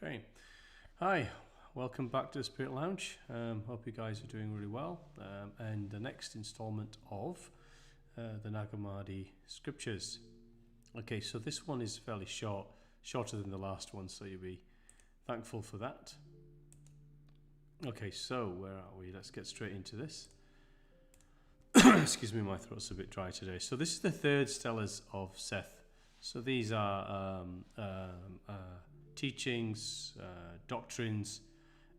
Okay. Hi, welcome back to the Spirit Lounge. Hope you guys are doing really well. And the next installment of the Nag Hammadi Scriptures. Okay, so this one is fairly shorter than the last one, so you'll be thankful for that. Okay, so where are we? Let's get straight into this. Excuse me, my throat's a bit dry today. So this is the third Steles of Seth. So these are teachings, doctrines,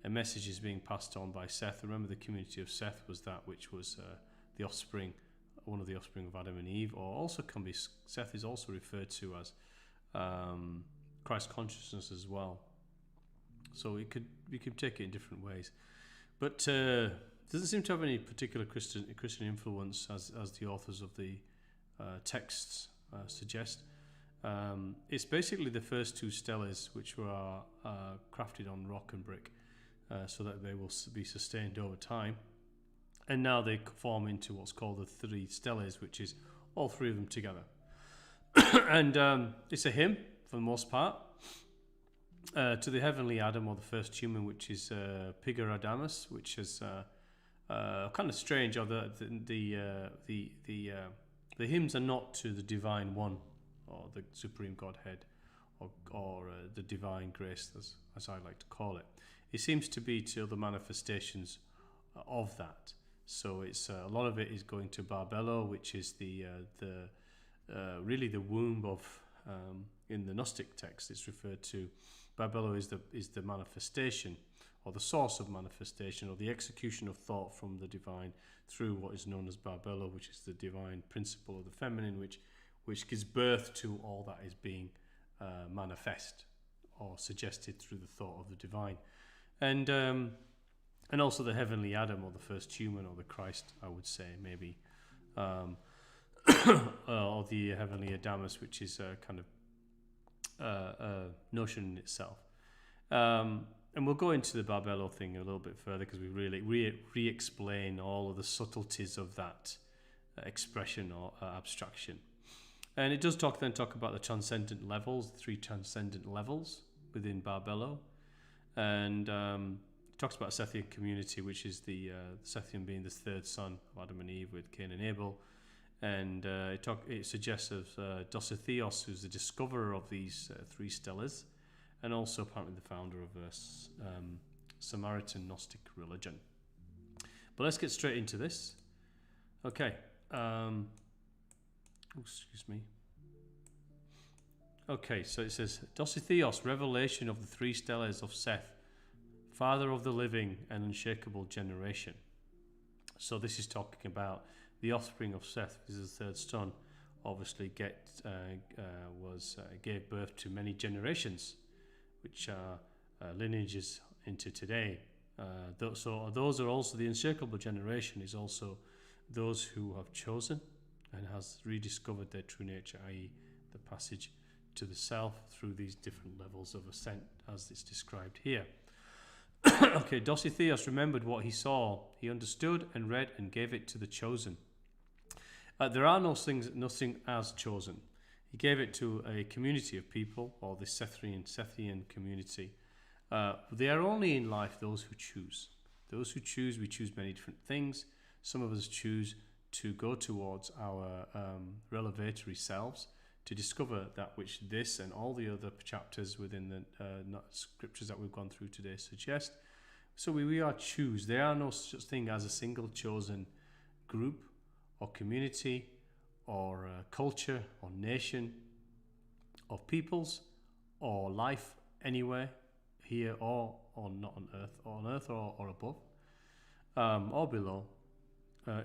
and messages being passed on by Seth. Remember, the community of Seth was that which was the offspring, one of the offspring of Adam and Eve, or also can be, Seth is also referred to as Christ consciousness as well. So we could take it in different ways, but doesn't seem to have any particular Christian influence as the authors of the texts suggest. It's basically the first two steles which were crafted on rock and brick, so that they will be sustained over time, and now they form into what's called the three steles, which is all three of them together. And it's a hymn for the most part to the heavenly Adam, or the first human, which is Pigeradamas, which is kind of strange. Or the hymns are not to the divine one, or the supreme Godhead, or the divine grace, as I like to call it. It seems to be to the manifestations of that. So it's a lot of it is going to Barbelo, which is the really the womb of in the Gnostic text. It's referred to. Barbelo is the manifestation, or the source of manifestation, or the execution of thought from the divine through what is known as Barbelo, which is the divine principle of the feminine, which gives birth to all that is being manifest or suggested through the thought of the divine, and also the heavenly Adam, or the first human, or the Christ, I would say, maybe, or the heavenly Adamus, which is a kind of notion in itself. And we'll go into the Barbelo thing a little bit further, because we really re-explain all of the subtleties of that expression or abstraction. And it does talk about the transcendent levels, the three transcendent levels within Barbelo. And it talks about a Sethian community, which is the Sethian being the third son of Adam and Eve with Cain and Abel. And it suggests of Dositheos, who's the discoverer of these three steles, and also apparently the founder of Samaritan Gnostic religion. But let's get straight into this. Okay. Excuse me. Okay, so it says, Dositheos, revelation of the three steles of Seth, father of the living and unshakable generation. So this is talking about the offspring of Seth. This is the third son. Obviously, gave birth to many generations, which are lineages into today. So those are also the unshakable generation. Is also those who have chosen and has rediscovered their true nature, i.e., the passage to the self through these different levels of ascent, as it's described here. Okay, Dositheos remembered what he saw. He understood and read and gave it to the chosen. There are nothing as chosen. He gave it to a community of people, or the Sethian community. They are only in life those who choose. Those who choose, we choose many different things. Some of us choose to go towards our revelatory selves, to discover that which this and all the other chapters within the scriptures that we've gone through today suggest. So we are choose. There are no such thing as a single chosen group or community or culture or nation of peoples or life anywhere, here or not on earth, or above or below.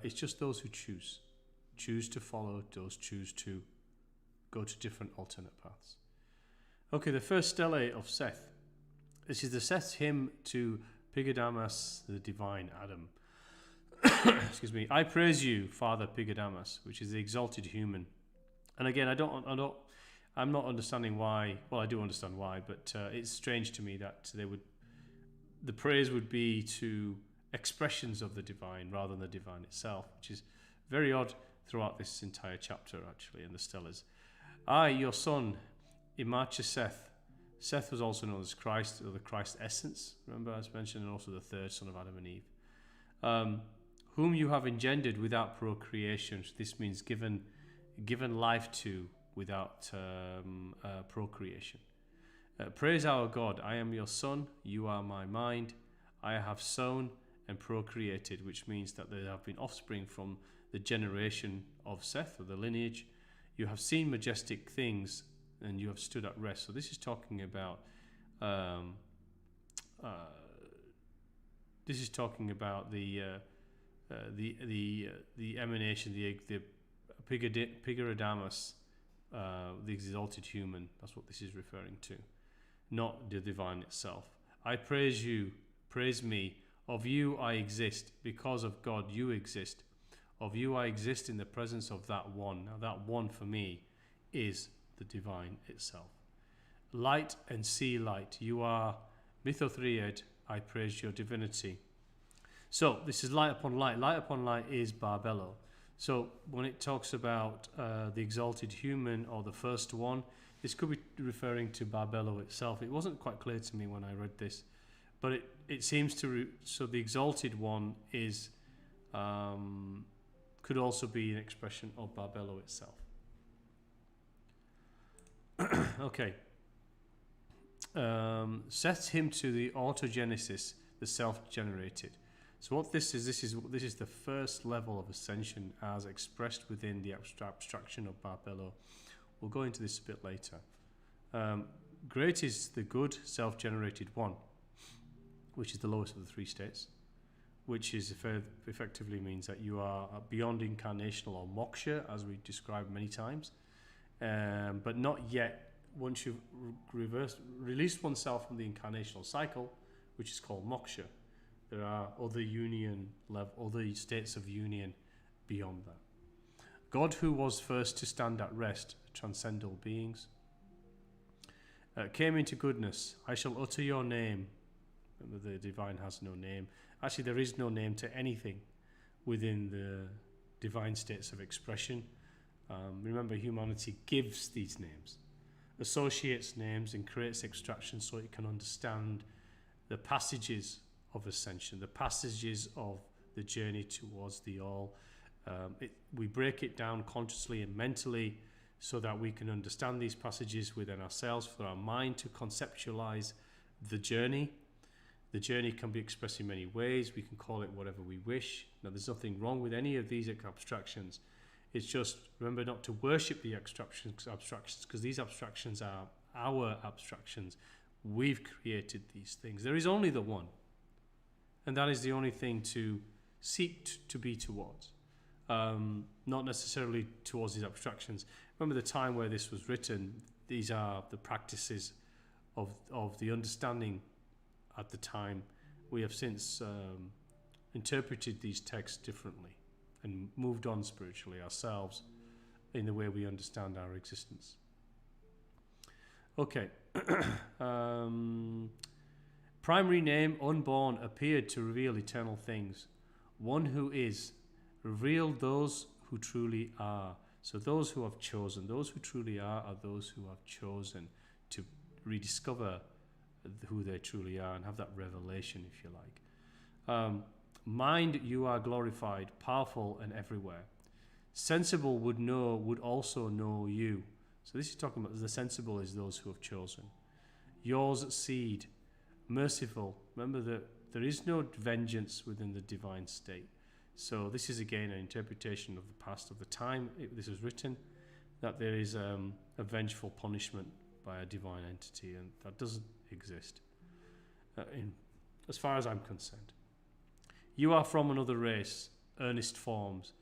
It's just those who choose to follow, those choose to go to different alternate paths. Okay, the first stele of Seth. This is the Seth's hymn to Pigeradamas, the divine Adam. Excuse me. I praise you, Father Pigeradamas, which is the exalted human. And again, I'm not understanding why. Well, I do understand why, but it's strange to me that the praise would be to expressions of the divine rather than the divine itself, which is very odd throughout this entire chapter, actually, in the steles. I, your son, Imacha Seth, Seth was also known as Christ, or the Christ essence, remember as mentioned, and also the third son of Adam and Eve. Whom you have engendered without procreation. This means given life to without procreation. Praise our God, I am your son, you are my mind, I have sown and procreated, which means that there have been offspring from the generation of Seth, or the lineage. You have seen majestic things and you have stood at rest. So this is talking about the emanation, the Pigeradamas, the exalted human. That's what this is referring to, not the divine itself. I praise you, praise me. Of you I exist, because of God you exist. Of you I exist in the presence of that one. Now that one for me is the divine itself. Light and see light. You are Mirotheid. I praise your divinity. So this is light upon light. Light upon light is Barbelo. So when it talks about the exalted human, or the first one, this could be referring to Barbelo itself. It wasn't quite clear to me when I read this, but it seems to so the exalted one is could also be an expression of Barbelo itself. Okay. Sets him to the autogenesis, the self-generated. So what this is the first level of ascension as expressed within the abstraction of Barbelo. We'll go into this a bit later. Great is the good self-generated one, which is the lowest of the three states, which is effectively means that you are beyond incarnational or moksha, as we described many times, but not yet. Once you've released oneself from the incarnational cycle, which is called moksha, there are other other states of union beyond that. God, who was first to stand at rest, transcendental beings, came into goodness. I shall utter your name. Remember, the divine has no name. Actually, there is no name to anything within the divine states of expression. Remember, humanity gives these names, associates names, and creates extractions so it can understand the passages of ascension, the passages of the journey towards the all. We break it down consciously and mentally so that we can understand these passages within ourselves, for our mind to conceptualize the journey. The journey can be expressed in many ways. We can call it whatever we wish. Now, there's nothing wrong with any of these abstractions. It's just, remember not to worship the abstractions, because these abstractions are our abstractions. We've created these things. There is only the one. And that is the only thing to seek to be towards. Not necessarily towards these abstractions. Remember the time where this was written, these are the practices of the understanding at the time. We have since interpreted these texts differently and moved on spiritually ourselves in the way we understand our existence. Okay. Primary name, unborn, appeared to reveal eternal things. One who is, revealed those who truly are. So those who have chosen, those who truly are those who have chosen to rediscover who they truly are and have that revelation, if you like. Mind, you are glorified, powerful and everywhere. Sensible would also know you. So this is talking about the sensible is those who have chosen. Yours seed, merciful. Remember that there is no vengeance within the divine state. So this is again an interpretation of the past, of the time this was written, that there is a vengeful punishment by a divine entity, and that doesn't exist as far as I'm concerned. You are from another race, earnest forms,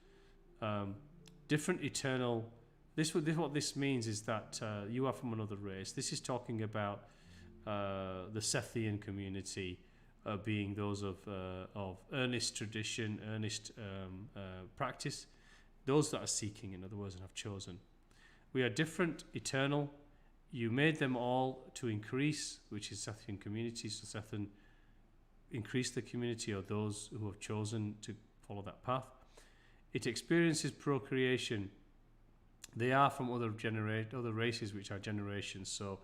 different eternal. What this means is that you are from another race. This is talking about the Sethian community, being those of earnest tradition, earnest practice, those that are seeking, in other words, and have chosen. We are different, eternal. You made them all to increase, which is Sethian community. So Sethian increase the community of those who have chosen to follow that path. It experiences procreation. They are from other races, which are generations. So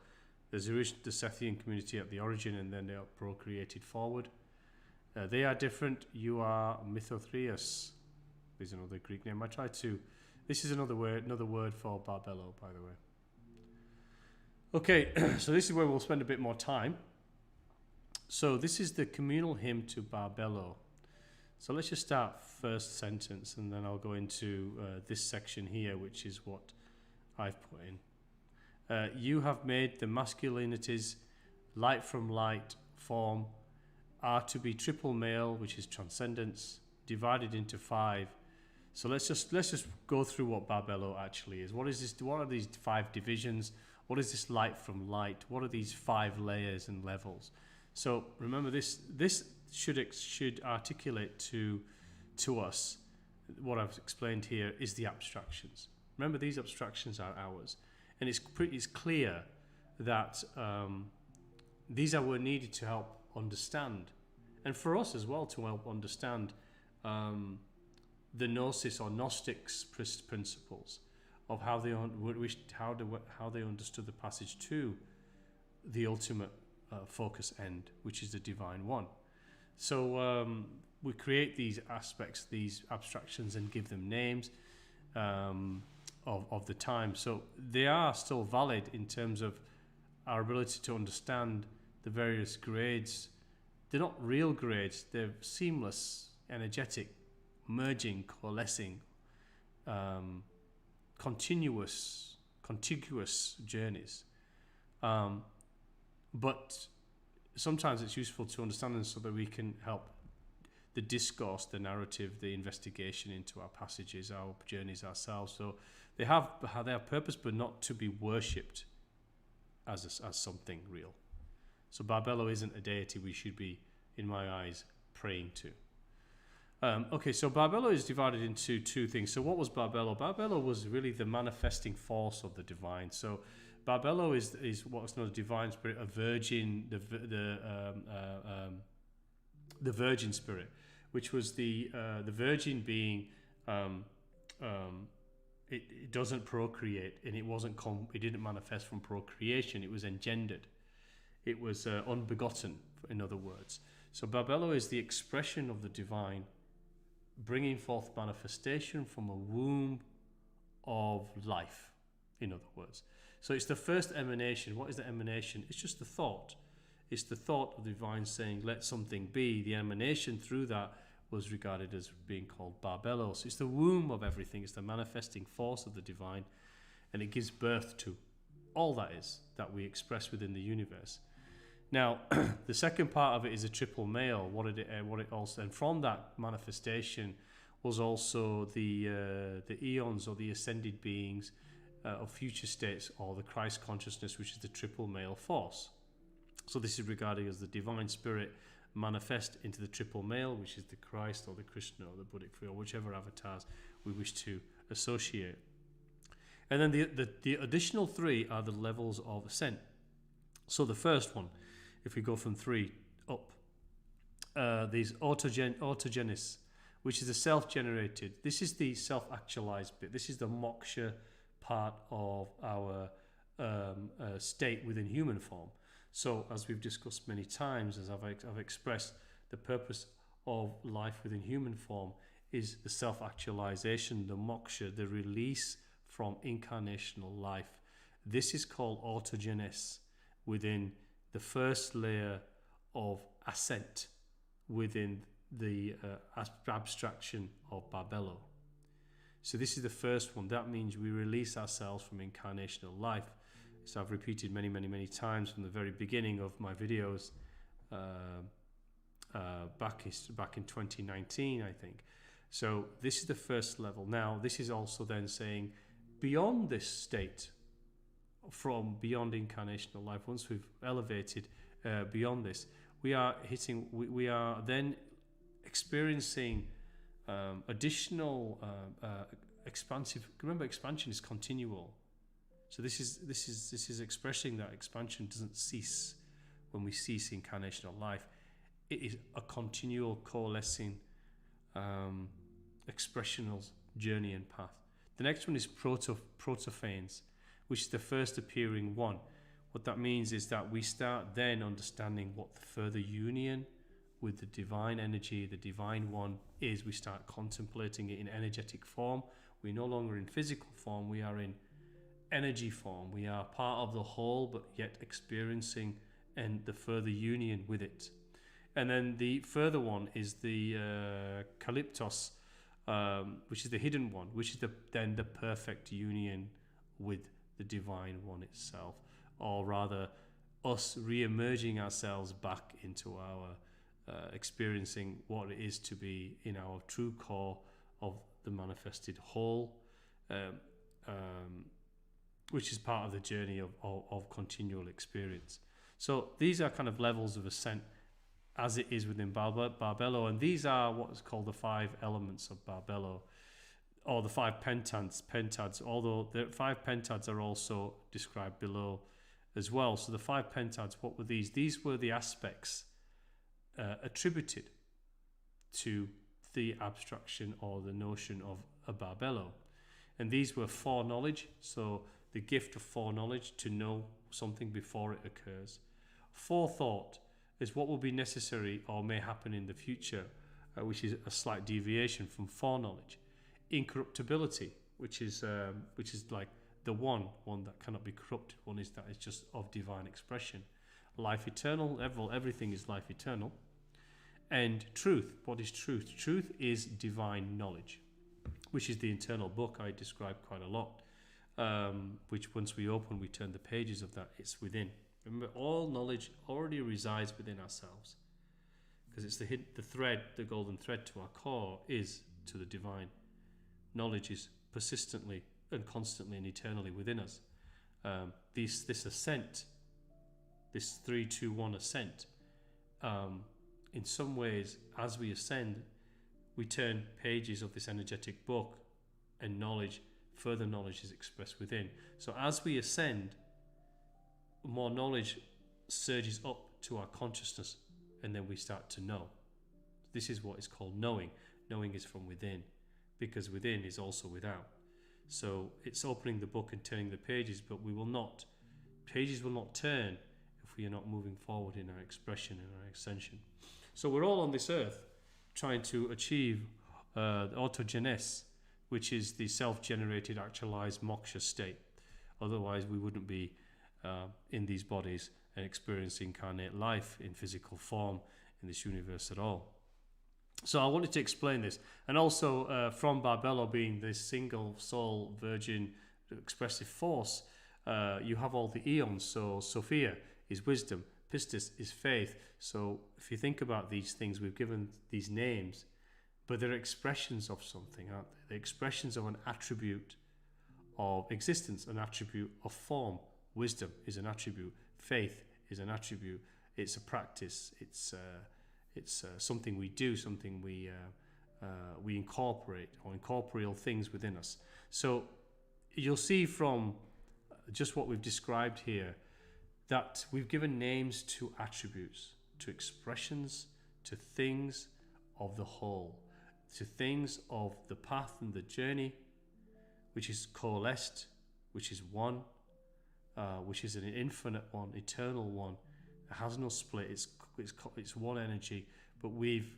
There's the Sethian community at the origin, and then they are procreated forward. They are different. You are Mythothreus. There's another Greek name. This is another word for Barbelo, by the way. Okay, so this is where we'll spend a bit more time. So this is the communal hymn to Barbelo. So let's just start first sentence, and then I'll go into this section here, which is what I've put in. You have made the masculinities light from light form are to be triple male, which is transcendence, divided into 5. So let's just go through what Barbelo actually is. What is this? What are these 5 divisions? What is this light from light? What are these 5 layers and levels? So remember, this should articulate to us what I've explained here is the abstractions. Remember, these abstractions are ours, and it's clear that these were needed to help understand, and for us as well to help understand the Gnosis or Gnostics principles of how they understood the passage to the ultimate focus end, which is the divine one. So we create these aspects, these abstractions, and give them names of the time. So they are still valid in terms of our ability to understand the various grades. They're not real grades, they're seamless, energetic, merging, coalescing, contiguous journeys. But sometimes it's useful to understand them so that we can help the discourse, the narrative, the investigation into our passages, our journeys ourselves. So they have their purpose, but not to be worshipped as something real. So Barbelo isn't a deity we should be, in my eyes, praying to. Okay, so Barbelo is divided into 2 things. So what was Barbelo? Barbelo was really the manifesting force of the divine. So Barbelo is what's known as divine spirit, a virgin, the virgin spirit, which was the virgin being. It doesn't procreate, and it didn't manifest from procreation. It was engendered. It was unbegotten, in other words. So Barbelo is the expression of the divine, bringing forth manifestation from a womb of life, in other words. So it's the first emanation. What is the emanation? It's just the thought. It's the thought of the divine saying, let something be. The emanation through that was regarded as being called Barbelo. So it's the womb of everything. It's the manifesting force of the divine, and it gives birth to all that is that we express within the universe. Now, the second part of it is a triple male. What it also, and from that manifestation was also the aeons, or the ascended beings of future states, or the Christ consciousness, which is the triple male force. So this is regarded as the divine spirit manifest into the triple male, which is the Christ or the Krishna or the Buddhic or whichever avatars we wish to associate. And then the additional 3 are the levels of ascent. So the first one, if we go from 3 up, there's autogenes, which is the self-generated. This is the self-actualized bit. This is the moksha part of our state within human form. So as we've discussed many times, as I've expressed, the purpose of life within human form is the self-actualization, the moksha, the release from incarnational life. This is called autogenes within the first layer of ascent within the abstraction of Barbelo. So this is the first one. That means we release ourselves from incarnational life. So I've repeated many, many, many times from the very beginning of my videos back in 2019, I think. So this is the first level. Now, this is also then saying beyond this state, from beyond incarnational life, once we've elevated beyond this, we are then experiencing additional expansive. Remember, expansion is continual. So this is expressing that expansion doesn't cease when we cease incarnational life. It is a continual coalescing expressional journey and path. The next one is protophanes, which is the first appearing one, What that means is that we start then understanding what the further union with the divine energy, the divine one is. We start contemplating it in energetic form. We're no longer in physical form, we are in energy form. We are part of the whole, but yet experiencing and the further union with it. And then the further one is the Calyptos, which is the hidden one, which is then the perfect union with the divine one itself, or rather us re-emerging ourselves back into our experiencing what it is to be in our true core of the manifested whole, which is part of the journey of continual experience. So these are kind of levels of ascent as it is within Barbelo, and these are what is called the 5 elements of Barbelo, or the 5 pentads, although the 5 pentads are also described below as well. So the 5 pentads, what were these? These were the aspects attributed to the abstraction or the notion of a Barbelo. And these were foreknowledge, so the gift of foreknowledge, to know something before it occurs. Forethought is what will be necessary or may happen in the future, which is a slight deviation from foreknowledge. Incorruptibility, which is like the one that cannot be corrupted, one is that is just of divine expression. Life eternal, everything is life eternal. And truth, what is truth? Truth is divine knowledge, which is the internal book I described quite a lot, which once we open, we turn the pages of that, it's within. Remember, all knowledge already resides within ourselves, because it's the thread, the golden thread to our core is to the divine. Knowledge is persistently and constantly and eternally within us. This ascent, this 3-2-1 ascent, in some ways, as we ascend, we turn pages of this energetic book, and further knowledge is expressed within. So as we ascend, more knowledge surges up to our consciousness, and then we start to know. This is what is called knowing. Knowing is from within, because within is also without. So it's opening the book and turning the pages, but pages will not turn if we are not moving forward in our expression and our ascension. So we're all on this earth trying to achieve the autogenes, which is the self-generated, actualized moksha state. Otherwise, we wouldn't be in these bodies and experience incarnate life in physical form in this universe at all. So I wanted to explain this. And also from Barbelo being this single soul virgin expressive force, you have all the eons. So Sophia is wisdom, Pistis is faith. So if you think about these things, we've given these names, but they're expressions of something, aren't they? They're expressions of an attribute of existence, an attribute of form. Wisdom is an attribute. Faith is an attribute. It's a practice. It's something we do, something we incorporate, or incorporeal things within us. So you'll see from just what we've described here that we've given names to attributes, to expressions, to things of the whole, to things of the path and the journey, which is coalesced, which is one, which is an infinite one, eternal one. It has no split. It's one energy, but we've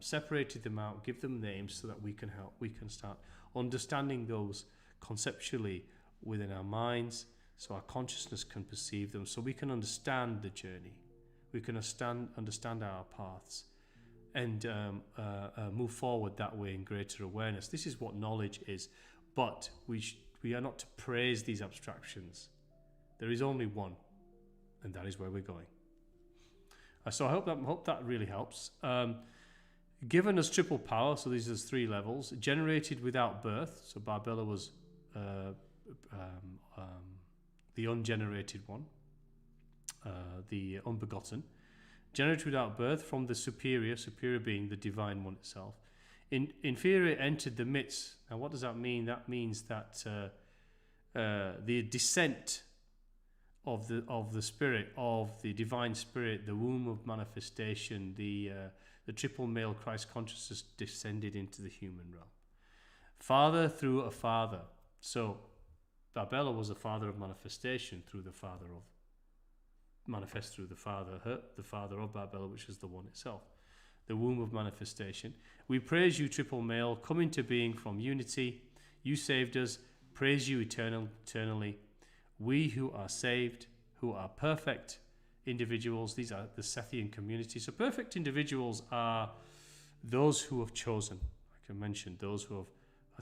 separated them out, give them names so that we can start understanding those conceptually within our minds, so our consciousness can perceive them, so we can understand the journey, we can understand our paths, and move forward that way in greater awareness. This is what knowledge is, but we are not to praise these abstractions. There is only one, and that is where we're going. So I hope that really helps. Given us triple power, so these are 3 levels, generated without birth, so Barbelo was the ungenerated one, the unbegotten, generated without birth from the superior being the divine one itself. Inferior entered the midst. Now what does that mean? That means that the descent of the spirit, of the divine spirit, the womb of manifestation, the triple male Christ consciousness descended into the human realm. Father through a father. So Barbelo was the father of manifestation through the father of manifest through the father of Barbelo, which is the one itself, the womb of manifestation. We praise you, triple male, come into being from unity. You saved us. Praise you eternally. We who are saved, who are perfect individuals, these are the Sethian community. So perfect individuals are those who have chosen, like I mentioned, those who are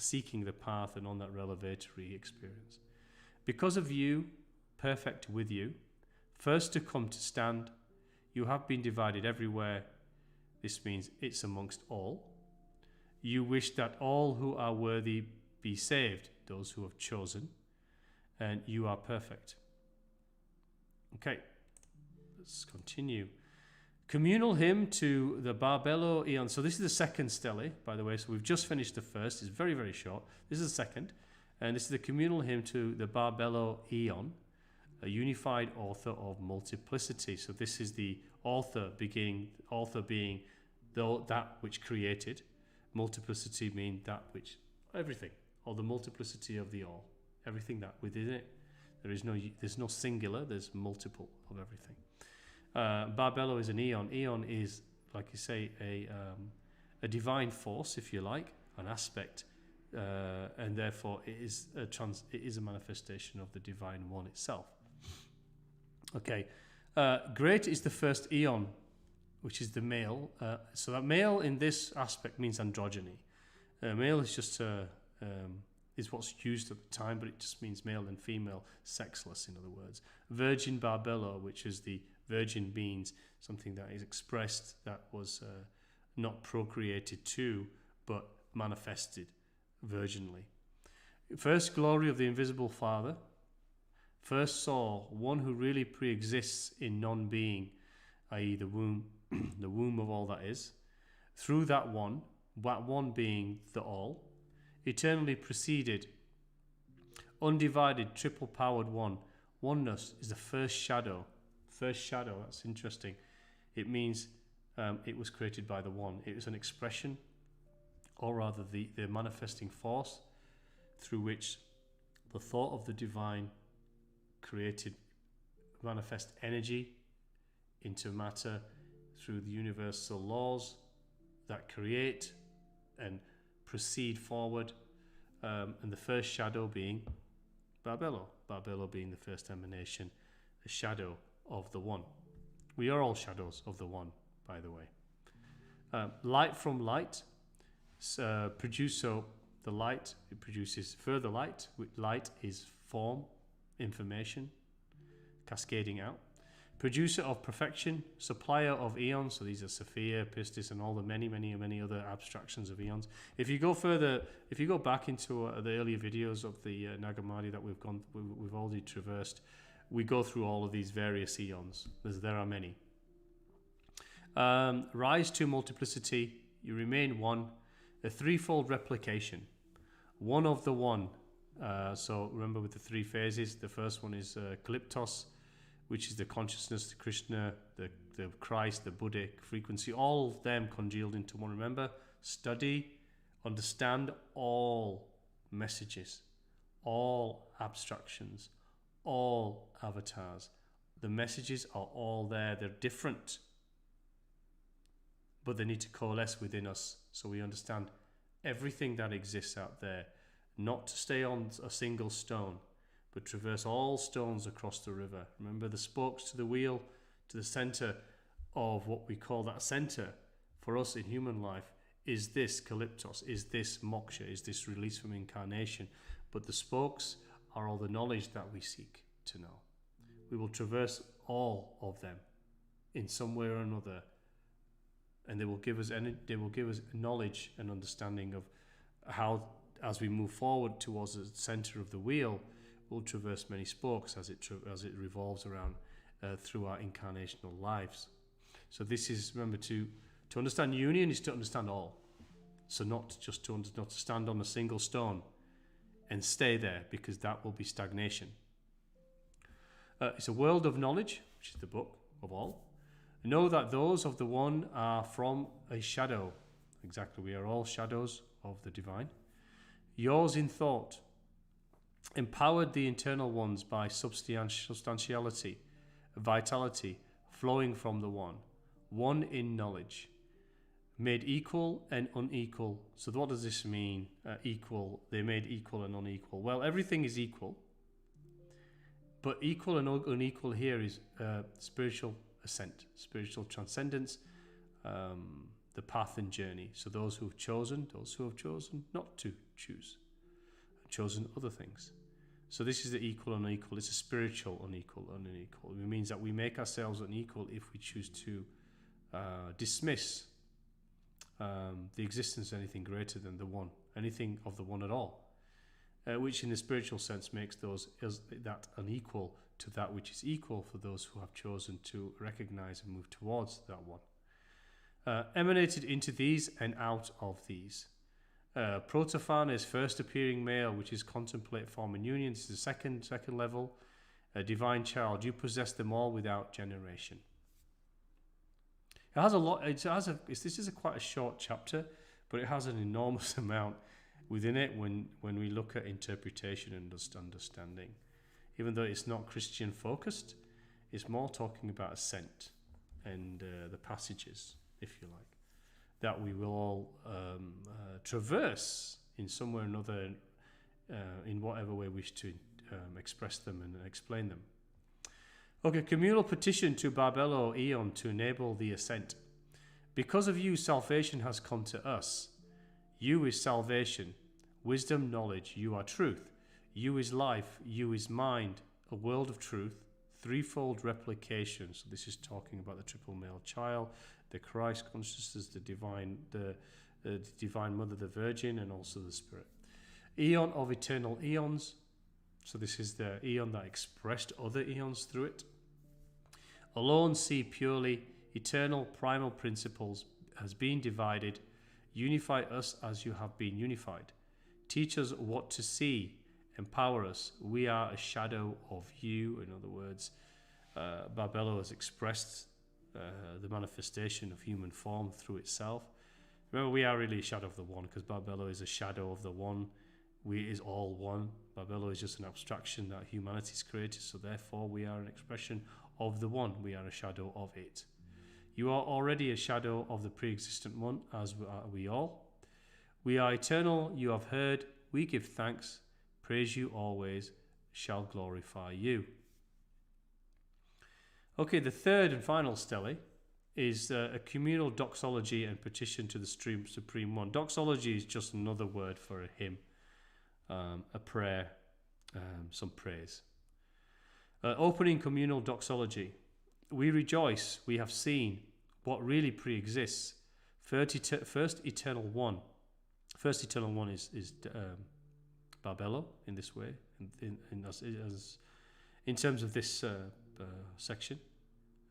seeking the path and on that revelatory experience. Because of you, perfect with you, first to come to stand, you have been divided everywhere. This means it's amongst all. You wish that all who are worthy be saved, those who have chosen, and you are perfect. Okay, let's continue. Communal hymn to the Barbelo aeon. So this is the second stele, by the way. So we've just finished the first. It's very, very short. This is the second. And this is the communal hymn to the Barbelo aeon, a unified author of multiplicity. So this is the author being that which created. Multiplicity means that which, everything, or the multiplicity of the all. Everything that within it. There's no singular, there's multiple of everything. Barbelo is an aeon. Aeon is, like you say, a divine force, if you like, an aspect, and therefore it is a manifestation of the divine one itself. Okay, great is the first aeon, which is the male. So that male in this aspect means androgyny. Male is just is what's used at the time, but it just means male and female, sexless, in other words. Virgin Barbelo, which is the virgin, means something that is expressed, that was not procreated to, but manifested virginally. First glory of the invisible Father. First saw one who really pre-exists in non-being, i.e. the womb, the womb of all that is. Through that one being the all, eternally preceded, undivided, triple-powered one. Oneness is the first shadow. First shadow, that's interesting. It means it was created by the one. It was an expression, or rather the manifesting force through which the thought of the divine created manifest energy into matter through the universal laws that create and proceed forward, and the first shadow being Barbelo being the first emanation, a shadow of the one. We are all shadows of the one, by the way. Light from light, so the light, it produces further light. Light is form, information, cascading out. Producer of perfection, supplier of eons. So these are Sophia, Pistis, and all the many other abstractions of eons. If you go back into the earlier videos of the Nag Hammadi that we've already traversed, we go through all of these various eons. There are many. Rise to multiplicity. You remain one. A threefold replication. One of the one. So remember with the three phases, the first one is Calyptos, which is the consciousness, the Krishna, the Christ, the Buddhic frequency, all of them congealed into one. Remember, study, understand all messages, all abstractions, all avatars. The messages are all there. They're different, but they need to coalesce within us so we understand everything that exists out there, not to stay on a single stone, but traverse all stones across the river. Remember the spokes to the wheel, to the center of what we call that center for us in human life is this Calyptos, is this moksha, is this release from incarnation. But the spokes are all the knowledge that we seek to know. We will traverse all of them in some way or another, and they will give us knowledge and understanding of how, as we move forward towards the center of the wheel, we'll traverse many spokes as it revolves around through our incarnational lives. So this is, remember, to understand union is to understand all. So not just to stand on a single stone and stay there, because that will be stagnation. It's a world of knowledge, which is the book of all. Know that those of the one are from a shadow. Exactly, we are all shadows of the divine. Yours in thought. empowered the internal ones by substantiality, vitality, flowing from the one in knowledge, made equal and unequal. So what does this mean? Equal, they made equal and unequal. Well, everything is equal, but equal and unequal here is spiritual ascent, spiritual transcendence, the path and journey. So those who have chosen not to choose, chosen other things. So this is the equal and unequal. It's a spiritual unequal and unequal. It means that we make ourselves unequal if we choose to dismiss the existence of anything greater than the one, anything of the one at all, which in the spiritual sense makes that unequal to that which is equal for those who have chosen to recognize and move towards that one. Emanated into these and out of these. Protophan is first appearing male, which is contemplate form and union. This is the second level. A divine child, you possess them all without generation. It has a lot. This is quite a short chapter, but it has an enormous amount within it when we look at interpretation and understanding. Even though it's not Christian focused, it's more talking about ascent and the passages, if you like, that we will all traverse in some way or another, in whatever way we wish to express them and explain them. Okay, communal petition to Barbelo aeon to enable the ascent. Because of you, salvation has come to us. You is salvation, wisdom, knowledge. You are truth. You is life. You is mind, a world of truth, threefold replication. So this is talking about the triple male child, the Christ consciousness, the divine mother, the Virgin, and also the Spirit. Aeon of eternal eons. So this is the aeon that expressed other eons through it. Alone see purely eternal primal principles has been divided. Unify us as you have been unified. Teach us what to see. Empower us. We are a shadow of you. In other words, Barbelo has expressed the manifestation of human form through itself. Remember, we are really a shadow of the one, because Barbelo is a shadow of the one. We is all one. Barbelo is just an abstraction that humanity's created, so therefore we are an expression of the one. We are a shadow of it. You are already a shadow of the pre-existent one, as are we all. We are eternal, you have heard, we give thanks, praise you always, shall glorify you. Okay, the third and final stele is a communal doxology and petition to the Supreme One. Doxology is just another word for a hymn, a prayer, some praise. Opening communal doxology. We rejoice, we have seen what really pre-exists. First eternal one. First eternal one is Barbelo in this way, in terms of this section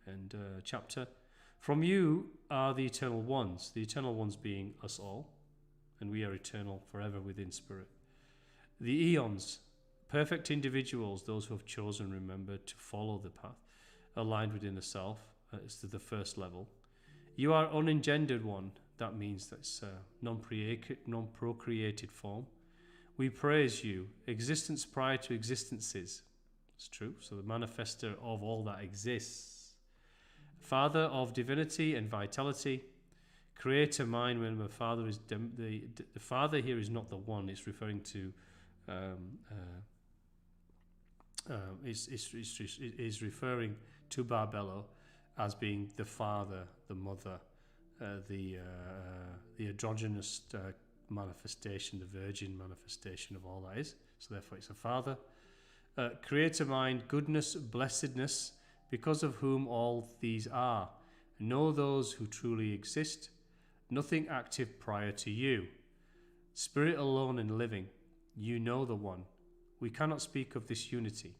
and chapter. From you are the eternal ones being us all, and we are eternal forever within spirit. The eons, perfect individuals, those who have chosen, remember, to follow the path, aligned within the self, is to the first level. You are unengendered one, that means that's non-procreated form. We praise you, existence prior to existences. It's true, so the manifester of all that exists. Father of divinity and vitality, creator mind. When the Father is the Father here is not the one; it's referring to is referring to Barbelo as being the Father, the Mother, the androgynous manifestation, the Virgin manifestation of all that is. So therefore, it's a Father, creator mind, goodness, blessedness, because of whom all these are. Know those who truly exist, nothing active prior to you. Spirit alone and living, you know the one. We cannot speak of this unity.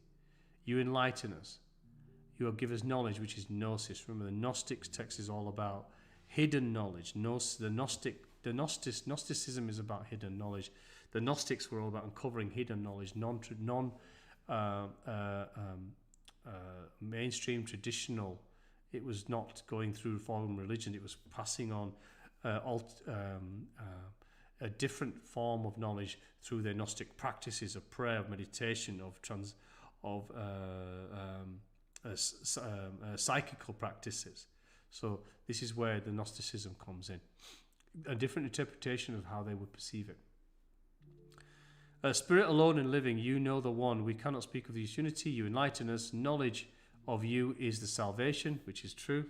You enlighten us. You will give us knowledge, which is gnosis. Remember, the Gnostic text is all about hidden knowledge. Gnosticism is about hidden knowledge. The Gnostics were all about uncovering hidden knowledge, mainstream traditional. It was not going through formal religion. It was passing on a different form of knowledge through their Gnostic practices of prayer, of meditation, of psychical practices. So this is where the Gnosticism comes in. A different interpretation of how they would perceive it. Spirit alone and living, you know the one. We cannot speak of this unity. You enlighten us. Knowledge of you is the salvation, which is true.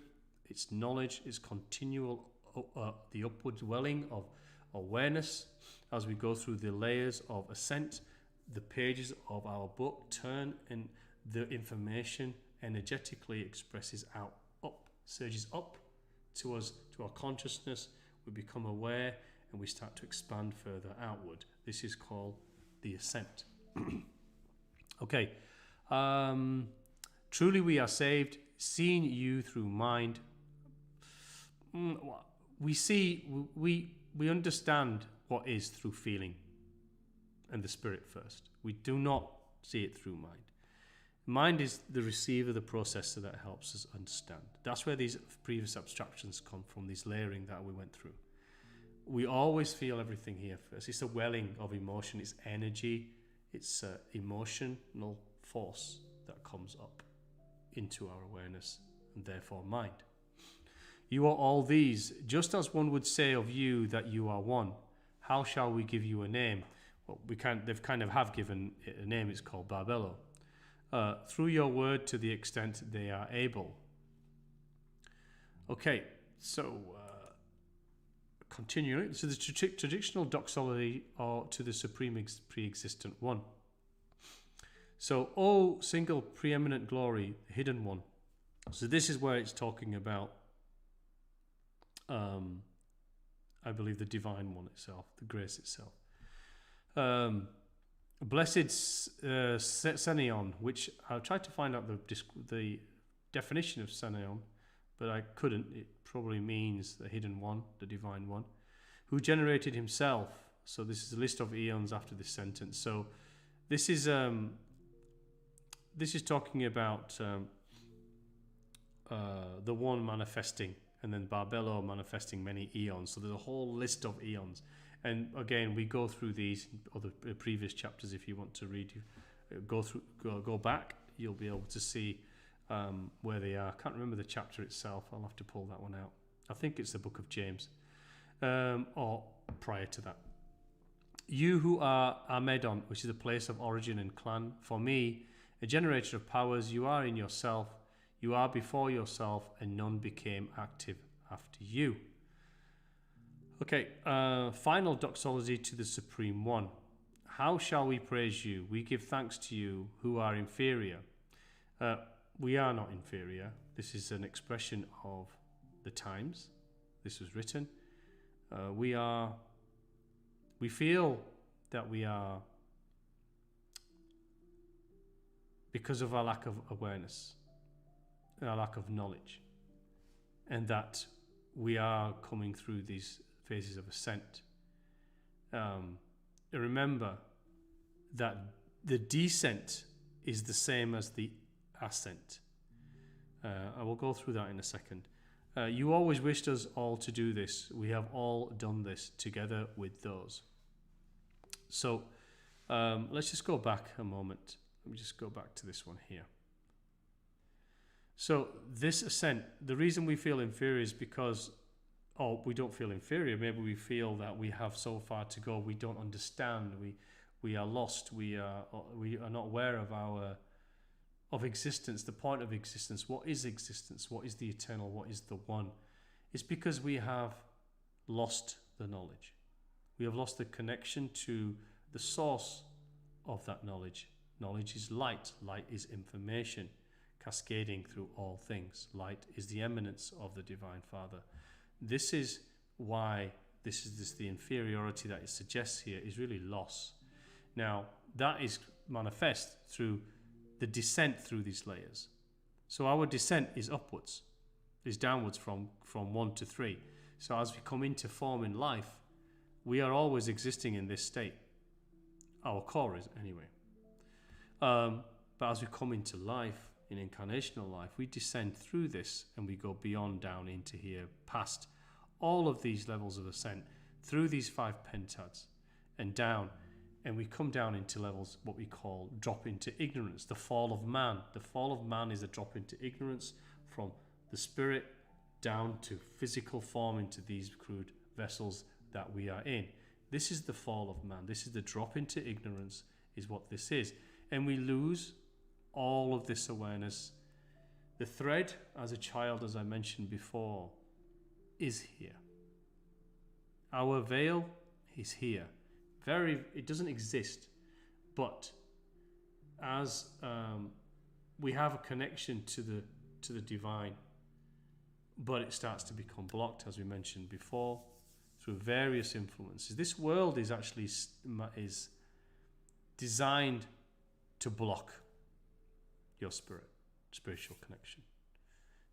Its knowledge is continual, the upward dwelling of awareness as we go through the layers of ascent. The pages of our book turn and the information energetically expresses out, up, surges up to us, to our consciousness. We become aware and we start to expand further outward. This is called the ascent. Okay. Truly we are saved, seeing you through mind. We understand what is through feeling and the spirit first. We do not see it through mind. Mind is the receiver, the processor that helps us understand. That's where these previous abstractions come from, this layering that we went through. We always feel everything here first. It's a welling of emotion, it's energy, it's emotional force that comes up into our awareness and therefore mind. You are all these, just as one would say of you that you are one. How shall we give you a name? Well, they've kind of have given it a name. It's called Barbelo. Through your word, to the extent they are able. Okay, so continuing. So the traditional doxology are to the supreme pre-existent one. So, O single preeminent glory, hidden one. So this is where it's talking about, I believe, the divine one itself, the grace itself. Blessed Sethian, which I tried to find out the definition of Sethian, but I couldn't. It probably means the hidden one, the divine one, who generated himself. So this is a list of eons after this sentence. So this is talking about the one manifesting, and then Barbelo manifesting many eons. So there's a whole list of eons. And again, we go through these other previous chapters. If you want to read, go back, you'll be able to see where they are. I can't remember the chapter itself. I'll have to pull that one out. I think it's the book of James, or prior to that. You who are Amedon, which is a place of origin and clan. For me, a generator of powers, you are in yourself. You are before yourself, and none became active after you. Okay, final doxology to the Supreme One. How shall we praise you? We give thanks to you who are inferior. We are not inferior. This is an expression of the times. This was written. We feel that we are, because of our lack of awareness, our lack of knowledge, and that we are coming through these phases of ascent. Remember that the descent is the same as the ascent. I will go through that in a second. You always wished us all to do this. We have all done this together with those. So let's just go back a moment. Let me just go back to this one here. So this ascent, the reason we feel inferior is because, we don't feel inferior. Maybe we feel that we have so far to go. We don't understand. We are lost. We are not aware of existence, the point of existence. What is existence? What is the eternal? What is the one? It's because we have lost the knowledge. We have lost the connection to the source of that knowledge. Knowledge is light. Light is information cascading through all things. Light is the eminence of the Divine Father. This is why the inferiority that it suggests here is really loss. Now, that is manifest through the descent through these layers. So our descent is upwards, is downwards from 1 to 3. So as we come into form in life, we are always existing in this state. Our core is, anyway. But as we come into life, in incarnational life, we descend through this and we go beyond down into here, past all of these levels of ascent through these 5 pentads and down, and we come down into levels what we call drop into ignorance, the fall of man. The fall of man is a drop into ignorance from the spirit down to physical form into these crude vessels that we are in. This is the fall of man. This is the drop into ignorance, is what this is. And we lose all of this awareness. The thread as a child, as I mentioned before, is here. Our veil is here. It doesn't exist, but as we have a connection to the divine, but it starts to become blocked, as we mentioned before, through various influences. This world is actually is designed to block your spiritual connection,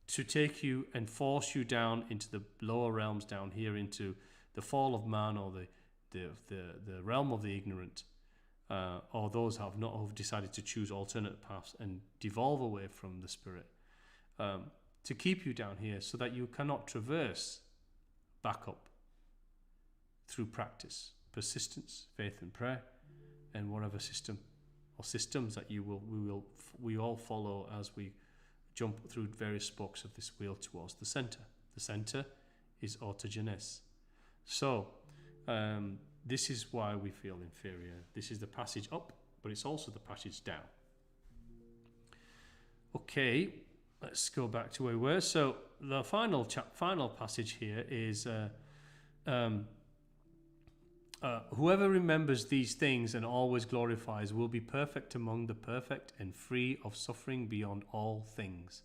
to take you and force you down into the lower realms, down here into the fall of man, or the realm of the ignorant, or those who've decided to choose alternate paths and devolve away from the spirit, to keep you down here so that you cannot traverse back up through practice, persistence, faith and prayer, and whatever system or systems that we all follow as we jump through various spokes of this wheel towards the center. The center is autogenes. So this is why we feel inferior. This is the passage up, but it's also the passage down. Okay, let's go back to where we were. So the final passage here is whoever remembers these things and always glorifies will be perfect among the perfect and free of suffering beyond all things.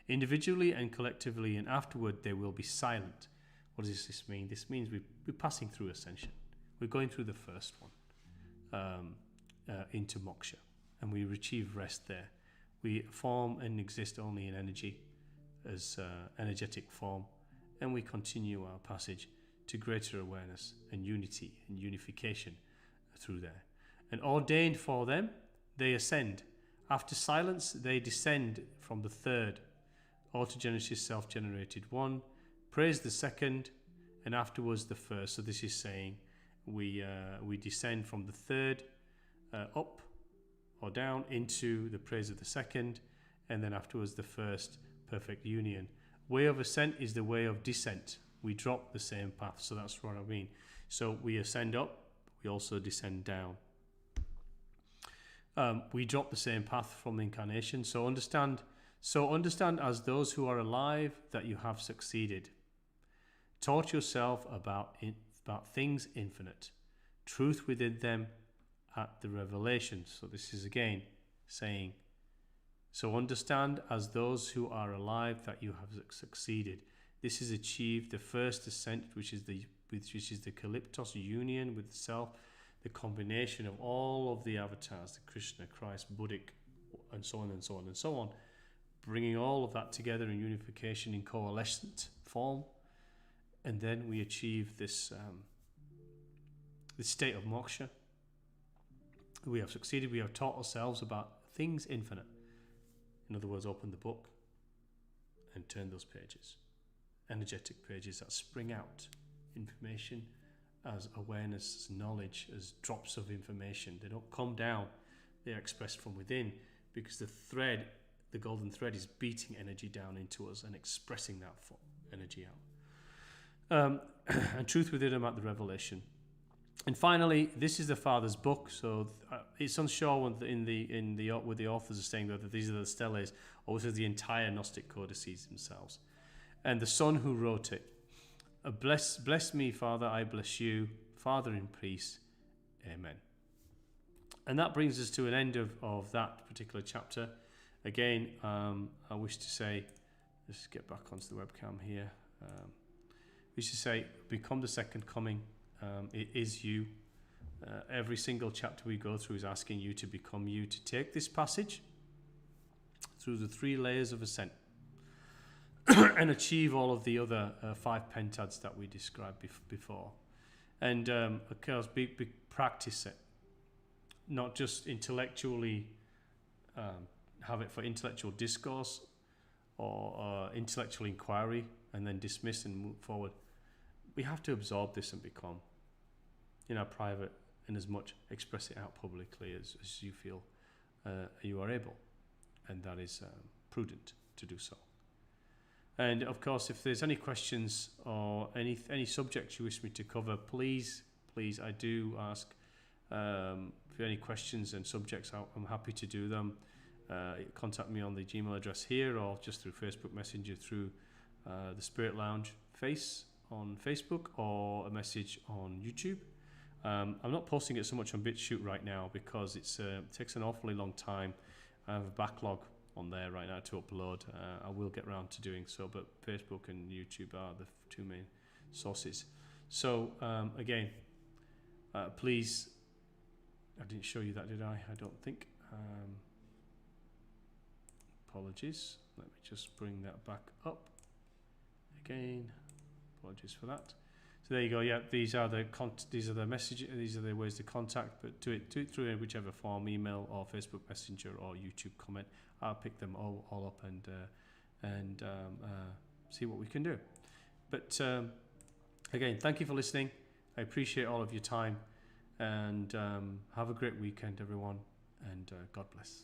Individually and collectively, and afterward they will be silent. What does this mean? This means we're passing through ascension. We're going through the first one into moksha, and we achieve rest there. We form and exist only in energy as energetic form, and we continue our passage to greater awareness and unity and unification through there. And ordained for them, they ascend. After silence, they descend from the third. Autogenesis, self-generated one. Praise the second, and afterwards the first. So this is saying we descend from the third up or down into the praise of the second, and then afterwards the first, perfect union. Way of ascent is the way of descent. We drop the same path, so that's what I mean. So we ascend up, we also descend down. We drop the same path from incarnation. So understand as those who are alive that you have succeeded. Taught yourself about things infinite, truth within them at the revelation. So this is again saying, so understand as those who are alive that you have succeeded. This is achieved the first ascent, which is the Calyptos union with the self, the combination of all of the avatars, the Krishna, Christ, Buddhic, and so on and so on and so on, bringing all of that together in unification in coalescent form, and then we achieve this state of moksha. We have succeeded. We have taught ourselves about things infinite. In other words, open the book and turn those pages. Energetic pages that spring out information as awareness, as knowledge, as drops of information. They don't come down, they are expressed from within, because the golden thread is beating energy down into us and expressing that energy out. And truth within them at the revelation. And finally, this is the Father's book, so it's unsure with the authors are saying that these are the Steles, or this is the entire Gnostic codices themselves. And the Son who wrote it. Bless me, Father, I bless you, Father in peace. Amen. And that brings us to an end of that particular chapter. Again, I wish to say, let's get back onto the webcam here. We should say, become the second coming. It is you. Every single chapter we go through is asking you to become you, to take this passage through the 3 layers of ascent and achieve all of the other 5 pentads that we described before. And of course, practice it. Not just intellectually have it for intellectual discourse or intellectual inquiry and then dismiss and move forward. we have to absorb this and become, in our private, in as much express it out publicly as you feel you are able, and that is prudent to do so. And of course, if there's any questions or any subjects you wish me to cover, please, I do ask for any questions and subjects. I'm happy to do them. Contact me on the Gmail address here, or just through Facebook Messenger, through the Spirit Lounge face on Facebook, or a message on YouTube. I'm not posting it so much on BitChute right now because it takes an awfully long time. I have a backlog on there right now to upload. I will get around to doing so, but Facebook and YouTube are the two main sources. So again, please, I didn't show you that, did I? I don't think. Apologies. Let me just bring that back up again. Apologies for that. So there you go. Yeah, these are the messages. These are the ways to contact. But do it through whichever form: email or Facebook Messenger or YouTube comment. I'll pick them all up and see what we can do. But again, thank you for listening. I appreciate all of your time, and have a great weekend, everyone. And God bless.